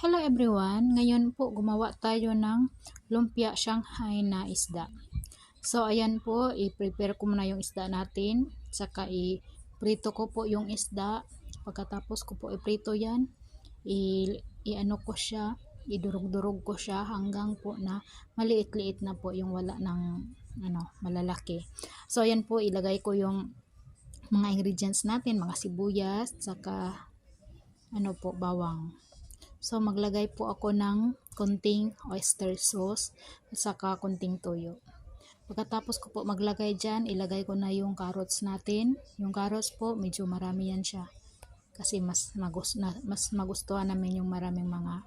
Hello everyone! Ngayon po gumawa tayo ng lumpia Shanghai na isda. So ayan po, i-prepare ko muna yung isda natin. Saka i-prito ko po yung isda. Pagkatapos ko po i-prito yan, i-ano ko siya, idurog-durog ko siya hanggang po na maliit-liit na po yung wala ng malalaki. So ayan po, ilagay ko yung mga ingredients natin, mga sibuyas, saka bawang. So maglagay po ako ng konting oyster sauce at saka konting toyo. Pagkatapos ko po maglagay dyan, ilagay ko na yung carrots natin. Yung carrots po, medyo marami yan siya. Kasi mas magustuhan namin yung maraming mga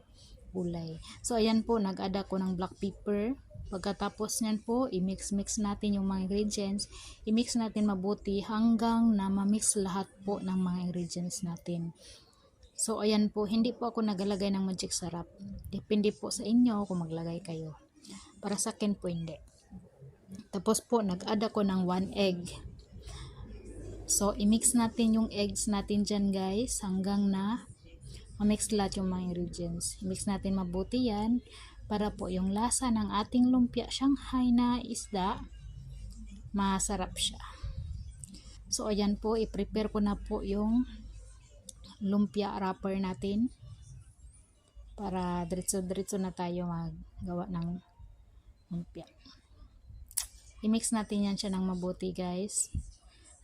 gulay. So ayan po, nag-add ako ng black pepper. Pagkatapos nyan po, i-mix natin yung mga ingredients. I-mix natin mabuti hanggang na ma-mix lahat po ng mga ingredients natin. So ayan po, hindi po ako nagalagay ng magic sarap. Depende po sa inyo kung maglagay kayo. Para sa akin po hindi. Tapos po nag-add ako ng 1 egg. So i-mix natin yung eggs natin dyan guys hanggang na ma-mix lahat yung mga ingredients. I-mix natin mabuti yan para po yung lasa ng ating lumpia Shanghai na isda masarap siya. So ayan po, i-prepare ko na po yung lumpia wrapper natin para diretso-diretso na tayo maggawa ng lumpia. I-mix natin yan siya ng mabuti guys.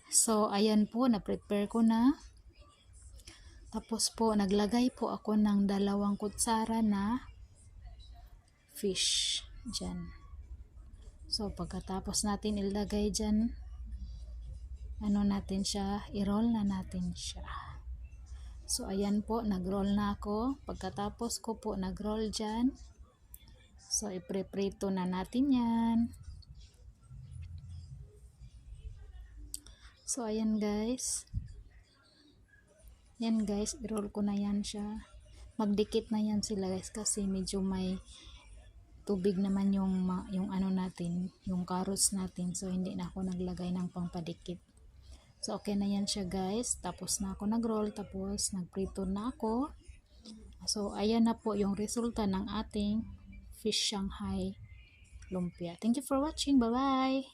So ayan po, na-prepare ko na. Tapos po naglagay po ako ng 2 kutsara na fish dyan. So pagkatapos natin ilagay dyan, natin siya, i-roll na natin siya. So ayan po, nag-roll na ako. Pagkatapos ko po nag-roll dyan, so ipreprito na natin yan. So ayan guys. Yan guys, i-roll ko na yan siya. Magdikit na yan sila guys kasi medyo may tubig naman yung natin, yung carrots natin. So hindi na ako naglagay ng pangpadikit. So okay na yan siya guys. Tapos na ako nag-roll, tapos nagprito na ako. So ayan na po yung resulta ng ating fish Shanghai lumpia. Thank you for watching. Bye bye!